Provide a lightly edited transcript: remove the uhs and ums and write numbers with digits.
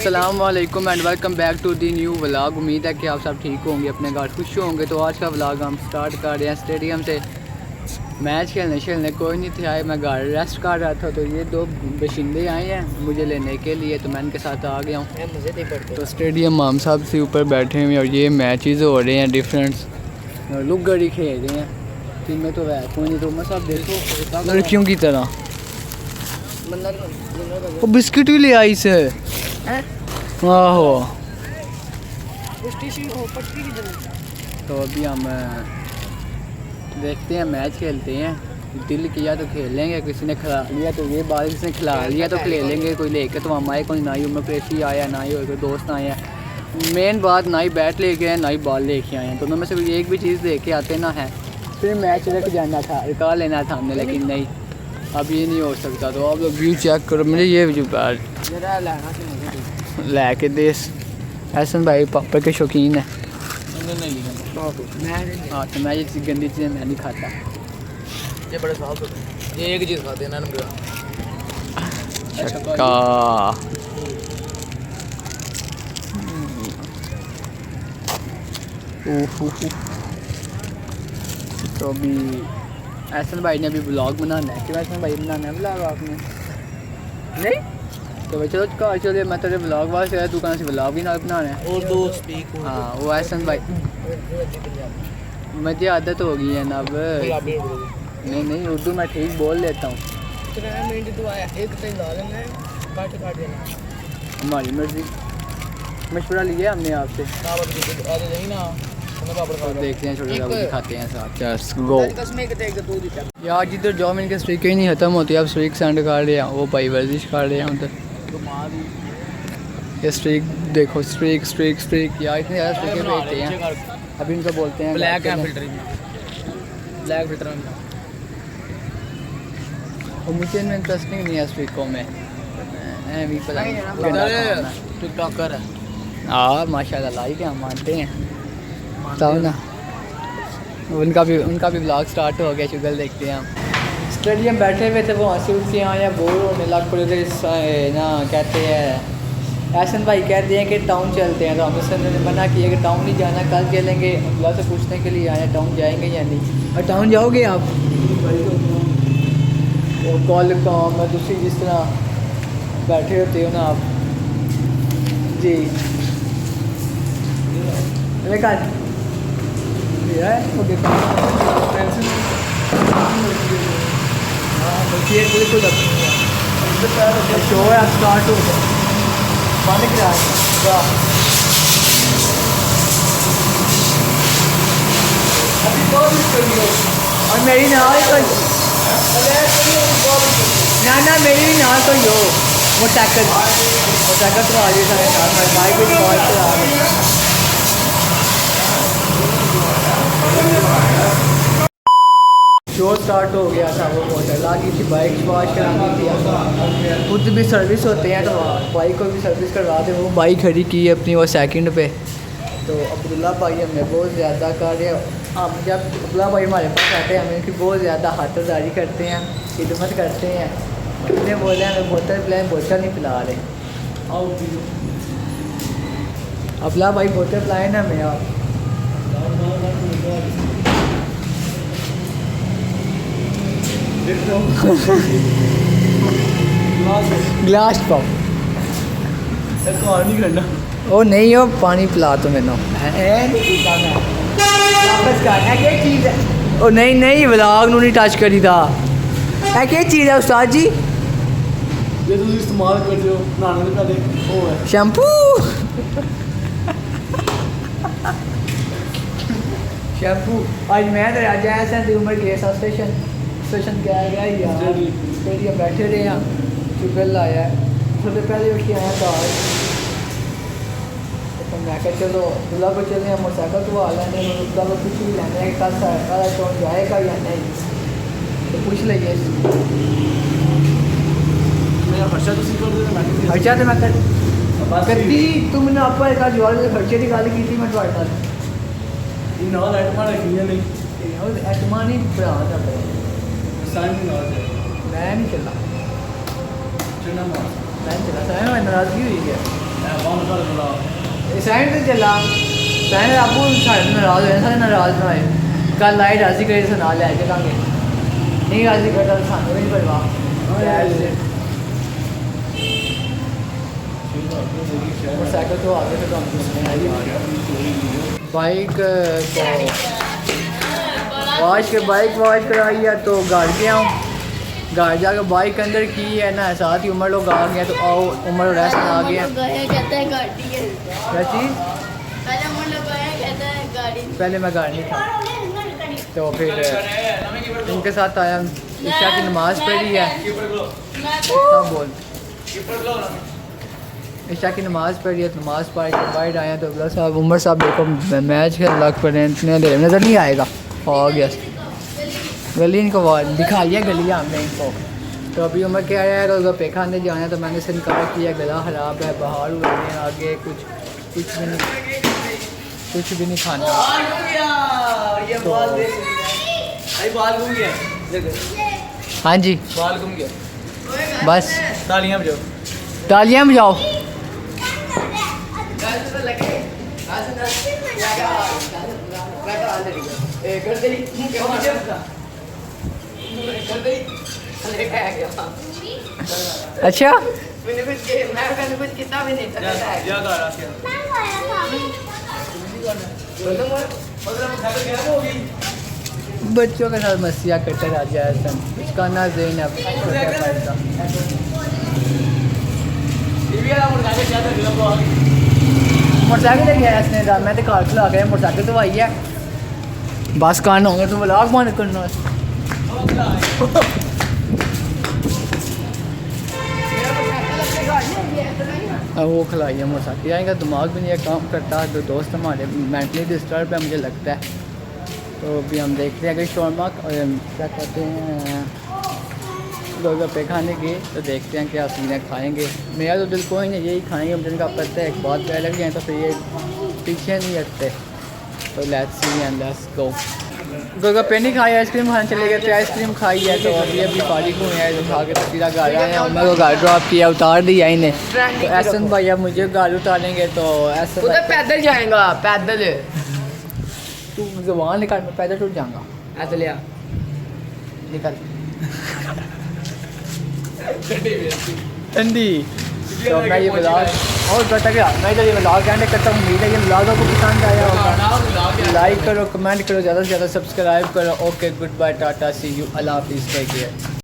अस्सलाम वालेकुम and welcome back to the new vlog. उम्मीद है कि आप सब ठीक होंगे, अपने घर खुश होंगे। तो आज का व्लॉग हम स्टार्ट कर रहे हैं स्टेडियम से। मैच खेलने कोई नहीं थे आए, मैं घर रेस्ट कर रहा था। तो ये दो बशिंदे आए हैं मुझे लेने के लिए, तो मैं इनके साथ आ गया हूँ। तो स्टेडियम माम साहब से ऊपर बैठे हुए और ये मैचेस हो रहे हैं डिफरेंट। लुक गड़ी खेल रहे हैं टीमें, तो वह कोई नहीं। तो मैं साहब देखो लड़कियों की तरह वो बिस्किट भी ले आई से। आहो तो अभी हम देखते हैं, मैच खेलते हैं। दिल किया तो खेल लेंगे, किसी ने खिला लिया तो ये बाल, किसी ने खिला लिया तो खेल लेंगे। कोई लेके तो हम आए, कोई ना ही उम्र प्रेसी आया, ना ही कोई दोस्त आए हैं। मेन बात ना ही बैट लेके आए, ना ही बॉल लेके आए हैं। दोनों में से कोई एक भी चीज़ लेके आते ना है, फिर मैच रख जाना था, रिकॉर्ड लेना था हमने। लेकिन नहीं, अब ये नहीं हो सकता। तो आप लोग व्यू चेक करो। मुझे ये व्यू लैके देश एहसन भाई पापड़ के शौकीन है। हाँ तो मैं ये गंदी चीज़ें मैं नहीं खाता। ये बड़े साफ होते, ये एक चीज़ खाते हैं ना छक्का। तो अभी एहसन भाई ने अभी ब्लॉग बनाना है। क्यों एहसन भाई बनाना है ब्लॉग आपने? नहीं तो भाई चलो कहा चलिए, मैं तेरे ब्लॉग वास्ते आया, तू कहाँ से ब्लॉग भी ना बनाना है। और दो स्पीक। हाँ वो एहसन भाई, मुझे आदत हो गई है ना अब। नहीं उर्दू मैं ठीक बोल लेता हूँ। हमारी मर्जी, मशवरा लिया हमने आपसे। तो देखते हैं, छोटे लोग दिखाते हैं साथ। गो यार जिधर जाओ इनके स्ट्रीक ही नहीं ख़त्म होती। अब स्ट्रीक सेंड कर रहे हैं, वो भाई वर्जिश कर रहे हैं उधर। ये स्ट्रीक देखो, स्ट्रीक स्ट्रीक स्ट्रीक यार इतने ज़्यादा स्ट्रीकें भेजते हैं। अभी इनको बोलते हैं ब्लैक है फिल्टर, ब्लैक फिल्टर में। और मुझे इनमें इंटरेस्टिंग नहीं है स्ट्रीकों में। टिकटॉकर है। हाँ माशाल्लाह लाइक है, हम मानते हैं तब ना। उनका भी ब्लॉग स्टार्ट हो गया, शुगर देखते हैं हम। स्टेडियम बैठे हुए थे, वो हंसी उसी आए हैं, बोर होने लग पड़े थे ना। कहते हैं एहसन भाई कहते हैं कि टाउन चलते हैं, तो हम उसने मना किया कि टाउन नहीं जाना, कल चलेंगे। अल्लाह से पूछने के लिए आए टाउन जाएंगे या नहीं। और टाउन जाओगे आप? और कॉल काम है दूसरी, जिस तरह बैठे होते हो ना आप जी। बिल्कुल शो है, स्टार्ट हो गया, बंद करा और मेरी नाल कोई ना मेरी भी नाल कोई हो। वो टैकल तो आ रही है, बाइक भी कॉल चला रहे। शो स्टार्ट हो गया था, वो बहुत लगी थी। बाइक वॉश करानी थी, खुद भी सर्विस होते हैं तो बाइक को भी सर्विस करवा दे। वो बाइक खड़ी की है अपनी, वो सेकंड पे। तो अब्दुल्ला भाई हमें बहुत ज़्यादा कर रहे हैं। हम जब अब्दुल्ला भाई हमारे पास आते हैं, हम इनकी बहुत ज़्यादा खातिरदारी करते हैं, खिदमत करते हैं। इतने बोले हमें बोतल पिलाएं, बोतल नहीं पिला रहे। अब्दुल्ला भाई बोतल पिलाएं ना हमें आप। ग्लास पाओ नहीं करना। ओ नहीं हो पानी पिला तो मैनू चीज़ है। ओ नहीं व्लॉग नहीं टच करी था। क्या चीज़ है उस्ताद जी? ये तुम इस्तेमाल करते हो नहाने से पहले, वो है शैम्पू। आज मैं तो आज आया था उम्र के स्टेशन गया यार। स्टेडियम बैठे रहे हैं, शुगर आया है। थोड़े पहले उठ के आया था। तो मैं क्या चलो दूल्हा को चले हैं, मोटरसाइकिल तो आ लेने, दूल्हा को कुछ भी लेना है, कल कौन जाएगा या नहीं तो पूछ लीजिए। खर्चा तो मैं करती तुमने आप खर्चे की गल की मैं एटमा नहीं भरा मैं नहीं चला, मैं चला नाराजगी हुई है। साढ़े नाल साइड से चला साइड आपू साढ़े नाराज होए साढ़े नाराज ना होए कल लाइट राजी करे से नाल ले चलांगे नहीं राजी करता तो सानू नहीं परवाह मोटरसाइकिल तो आगे से काम बाइक को बाइक वॉश कराई है तो घर गया हूँ घर जाकर बाइक अंदर की है ना साथ ही उमर लोग आ गए तो आओ उमर रेस्ट में आ गया क्या चीज़ पहले मैं घर नहीं था तो फिर उनके साथ आया ईशा की नमाज़ पढ़ी है बोल ईशा की नमाज़ पढ़ी है तो नमाज़ पढ़ के बाहर आया तो अब्दुल्ला साहब उमर साहब देखो मैच खेल लग पड़े इतने देर नज़र नहीं आएगा आ गया गली इनको दिखाई गली हमने इनको तो अभी उमर कह रहा है गोलगप्पे खाने जाना तो मैंने से इनकार किया गला ख़राब है बाहर हुए हैं आगे कुछ भी नहीं खाना तो हाँ जी बाल घूम गया बस तालियां बजाओ तालियां बजाओ अच्छा बच्चों के साथ मस्तियाँ करते रह जाए सन उसका ना ज़हन अब मोटरसाइकिल ले गया इसने मैं तो कार खिला गया मोटरसाइकिल तो आई है बस कान होंगे तो व्लॉग बंद करना वो खिलाई है मोटरसाइकिल आएगा दिमाग भी नहीं काम करता तो दोस्त हमारे मेंटली डिस्टर्ब है मुझे लगता है तो अभी हम देखते हैं अगर शौरमा क्या कहते हैं गोलगप्पे खाने के तो देखते हैं क्या सीने खाएंगे मेरा तो दिल कोई नहीं यही खाएंगे मुझे इनका पता है एक बात पहले लग जाए तो फिर ये पीछे नहीं हटते तो let's see and let's go golgappe नहीं खाई आइसक्रीम खाने चले गए थे आइसक्रीम खाई है तो अभी फारिग हुए हैं तो खा के तो सीधा घर आए हैं मैं को घर ड्रॉप किया उतार दिया इन्हें तो एहसन भैया मुझे घर उतारेंगे तो ऐसा पैदल जाएगा पैदल तू ज़बान निकाल मैं पैदल टूट जाऊँगा ऐसे लिया निकल ठंडी तो मैं ये ब्लॉग और बता गया मैं तो ये ब्लॉग एंड करता हूँ उम्मीद है ये ब्लॉग आपको पसंद आया होगा लाइक करो कमेंट करो ज़्यादा से ज़्यादा सब्सक्राइब करो okay good bye tata see you अल्लाह हाफिज़ टेक केयर